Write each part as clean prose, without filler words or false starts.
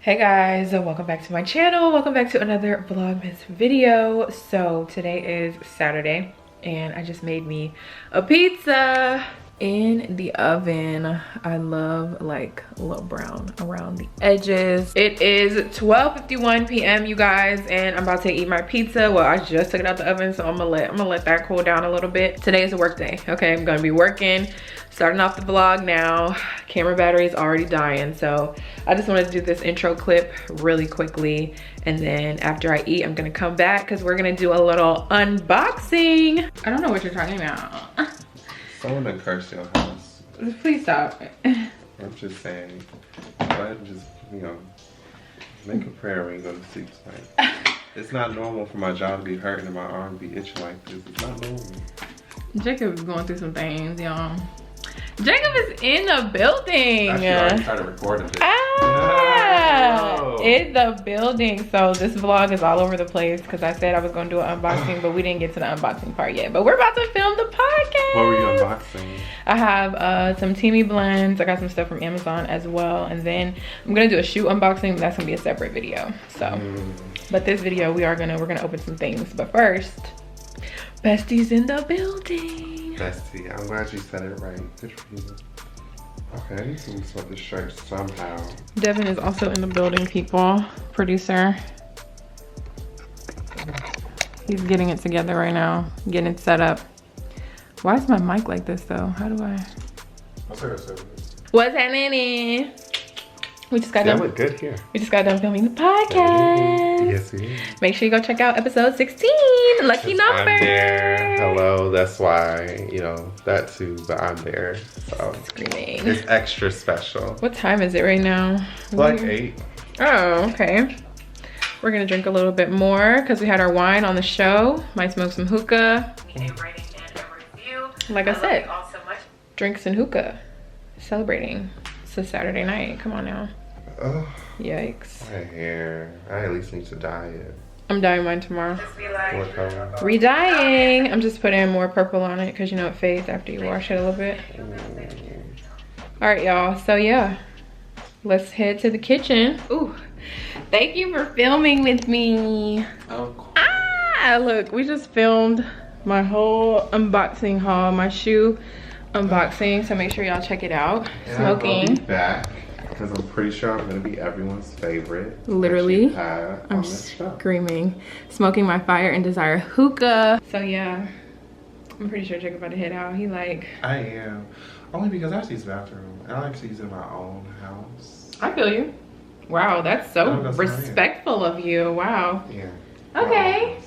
Hey guys, welcome back to my channel. Welcome back to another Vlogmas video. So today is Saturday and I just made me a pizza in the oven. I love like a little brown around the edges. It is 12:51 p.m. you guys, and I'm about to eat my pizza. Well, I just took it out the oven, so I'm gonna let that cool down a little bit. Today is a work day. Okay, I'm gonna be working, starting off the vlog now. Camera battery is already dying, so I just wanted to do this intro clip really quickly, and then after I eat, I'm gonna come back because we're gonna do a little unboxing. I don't know what you're talking about. Someone done cursed your house. Please stop. I'm just saying, go ahead and just, you know, make a prayer when you go to sleep tonight. It's not normal for my jaw to be hurting and my arm to be itching like this. It's not normal. Jacob is going through some things, y'all. Jacob is in the building. Actually, I already started recording it. In the building. So this vlog is all over the place because I said I was going to do an unboxing, but we didn't get to the unboxing part yet. But we're about to film the podcast. What were you unboxing? I have some Teamy blends. I got some stuff from Amazon as well. And then I'm going to do a shoe unboxing, but that's going to be a separate video. So, but this video, we're going to open some things. But first, Bestie's in the building. Bestie, I'm glad you said it right. Good for you. Okay, I need to sort this shirt somehow. Devin is also in the building, people. Producer. He's getting it together right now. Getting it set up. Why is my mic like this though? How do I? What's happening? We just got done. That look good here. We just got done filming the podcast. Yes, we did. Make sure you go check out episode 16. Lucky number. I'm there. Hello. That's why, you know, that too, but I'm there. So Screaming. It's extra special. What time is it right now? Like 8. Oh, okay. We're gonna drink a little bit more because we had our wine on the show. Might smoke some hookah. Like I said, drinks and hookah. Celebrating. It's a Saturday night. Come on now. Yikes. My hair. I at least need to dye it. I'm dyeing mine tomorrow. What color? Re-dyeing. I'm just putting more purple on it because you know it fades after you wash it a little bit. All right, y'all. So yeah, let's head to the kitchen. Ooh, thank you for filming with me. Oh, cool. Look, we just filmed my whole unboxing haul, my shoe unboxing. So make sure y'all check it out. And Smoking. I'll be back because I'm pretty sure I'm gonna be everyone's favorite. Literally, I'm screaming. Smoking my Fire and Desire hookah. So yeah, I'm pretty sure Jacob about to head out. He like. I am. Only because I have to use the bathroom. And I like to use it in my own house. I feel you. Wow, that's so respectful of you. Wow. Yeah. Okay.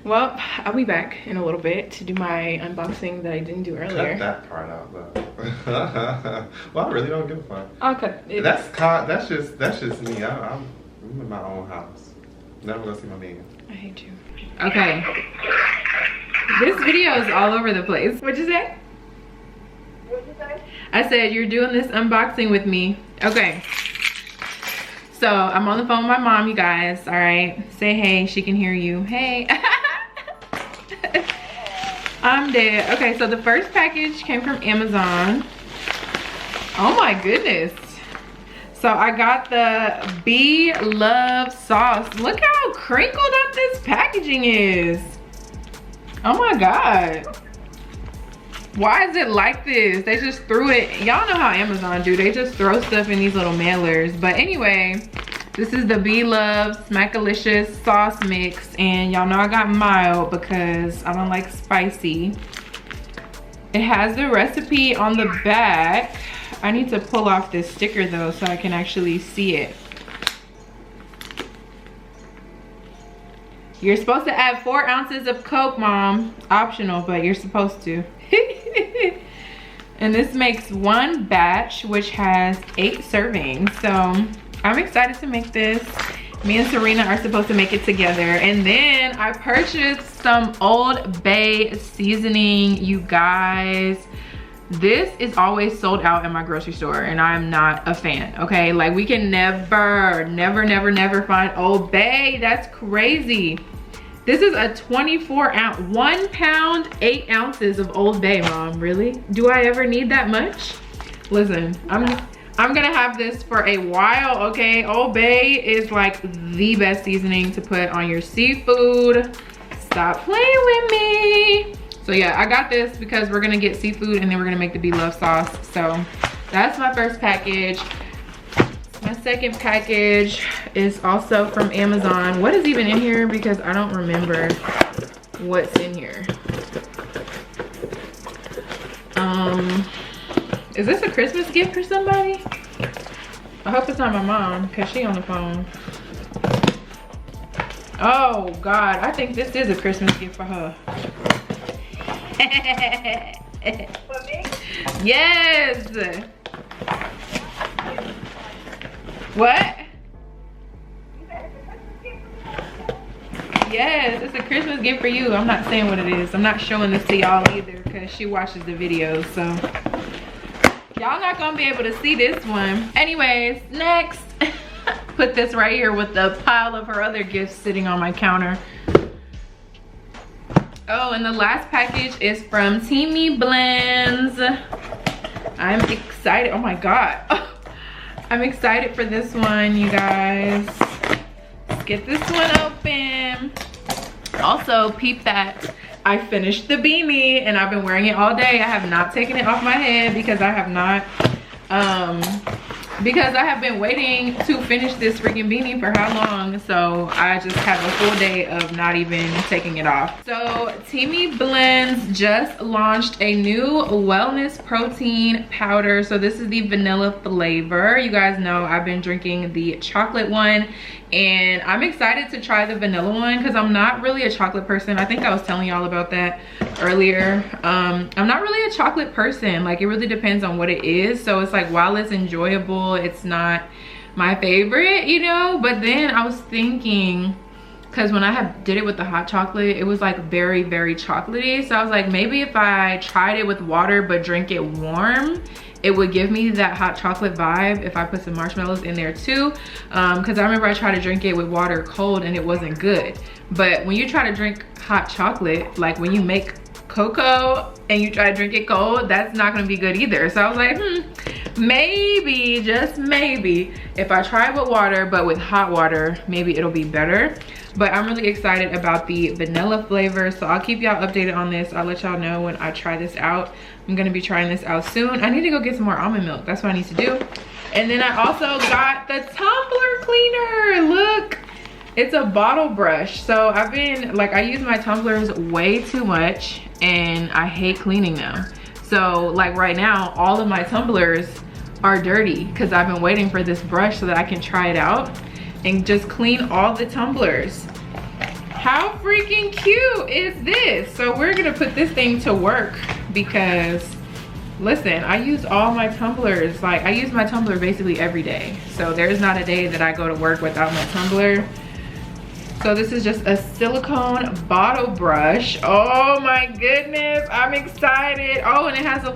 Well, I'll be back in a little bit to do my unboxing that I didn't do earlier. Cut that part out though. Well, I really don't give a fuck. I'll cut it. That's just me. I'm in my own house. Never gonna see my man. I hate you. Okay. This video is all over the place. What'd you say? What'd you say? I said you're doing this unboxing with me. Okay. So I'm on the phone with my mom, you guys. All right. Say hey. She can hear you. Hey. I'm dead. Okay, so the first package came from Amazon. Oh my goodness. So I got the Be Love sauce. Look how crinkled up this packaging is. Oh my God. Why is it like this? They just threw it. Y'all know how Amazon do. They just throw stuff in these little mailers. But anyway, this is the Be Love Smackalicious sauce mix. And y'all know I got mild because I don't like spicy. It has the recipe on the back. I need to pull off this sticker though so I can actually see it. You're supposed to add 4 ounces of Coke, Mom. Optional, but you're supposed to. And this makes 1 batch, which has 8 servings. So I'm excited to make this. Me and Serena are supposed to make it together. And then I purchased some Old Bay seasoning, you guys. This is always sold out in my grocery store and I'm not a fan, okay? Like we can never find Old Bay. That's crazy. This is a 24 ounce, 1 pound, 8 ounces of Old Bay, Mom. Really? Do I ever need that much? Listen, I'm I'm gonna have this for a while, okay? Old Bay is like the best seasoning to put on your seafood. Stop playing with me. So yeah, I got this because we're gonna get seafood and then we're gonna make the Be Love sauce. So that's my first package. My second package is also from Amazon. What is even in here? Because I don't remember what's in here. Is this a Christmas gift for somebody? I hope it's not my mom because she on the phone. Oh God, I think this is a Christmas gift for her. For me? Yes. What? Yes, it's a Christmas gift for you. I'm not saying what it is. I'm not showing this to y'all either because she watches the videos, so y'all not gonna be able to see this one. Anyways, next, put this right here with the pile of her other gifts sitting on my counter. Oh, and the last package is from Teamy Blends. I'm excited. Oh my God. I'm excited for this one, you guys. Let's get this one open. Also, peep that I finished the beanie and I've been wearing it all day. I have not taken it off my head because I have not, because I have been waiting to finish this freaking beanie for how long? So I just have a full day of not even taking it off. So Teamy Blends just launched a new wellness protein powder. So this is the vanilla flavor. You guys know I've been drinking the chocolate one and I'm excited to try the vanilla one because I'm not really a chocolate person. I think I was telling y'all about that earlier. I'm not really a chocolate person. Like, it really depends on what it is. So it's like, while it's enjoyable, it's not my favorite, you know. But then I was thinking, because when I did it with the hot chocolate, it was like very, very chocolatey. So I was like, maybe if I tried it with water but drink it warm, it would give me that hot chocolate vibe if I put some marshmallows in there too. Because I remember I tried to drink it with water cold and it wasn't good. But when you try to drink hot chocolate, like when you make cocoa and you try to drink it cold, that's not gonna be good either. So I was like, maybe, just maybe, if I try it with water but with hot water, maybe it'll be better. But I'm really excited about the vanilla flavor, so I'll keep y'all updated on this. I'll let y'all know when I try this out. I'm gonna be trying this out soon. I need to go get some more almond milk. That's what I need to do. And then I also got the tumbler cleaner. Look, it's a bottle brush. So I've been, like, I use my tumblers way too much and I hate cleaning them. So like right now, all of my tumblers are dirty because I've been waiting for this brush so that I can try it out and just clean all the tumblers. How freaking cute is this? So we're gonna put this thing to work because, listen, I use all my tumblers. Like, I use my tumbler basically every day. So there's not a day that I go to work without my tumbler. So this is just a silicone bottle brush. Oh my goodness, I'm excited. Oh, and it has a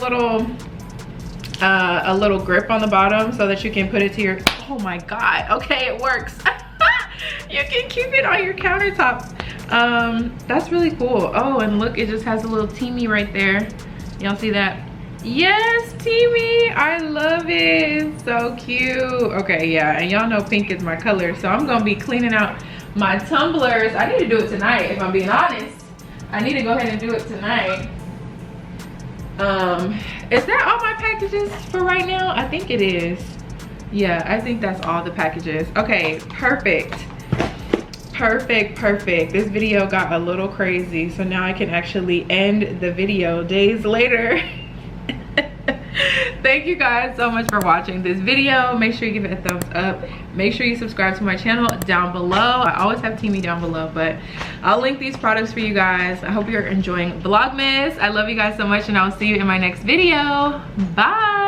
little grip on the bottom so that you can put it to your, oh my God, okay, it works. You can keep it on your countertop. That's really cool. Oh, and look, it just has a little Teamy right there. Y'all see that? Yes, Teamy, I love it. It's so cute. Okay, yeah, and y'all know pink is my color, so I'm gonna be cleaning out my tumblers. I need to do it tonight, if I'm being honest. I need to go ahead and do it tonight. Is that all my packages for right now? I think it is. Yeah, I think that's all the packages. Okay, perfect. Perfect. This video got a little crazy, so now I can actually end the video days later. Thank you guys so much for watching this video. Make sure you give it a thumbs up. Make sure you subscribe to my channel down below. I always have Teamy down below, but I'll link these products for you guys. I hope you're enjoying Vlogmas. I love you guys so much, and I'll see you in my next video. Bye.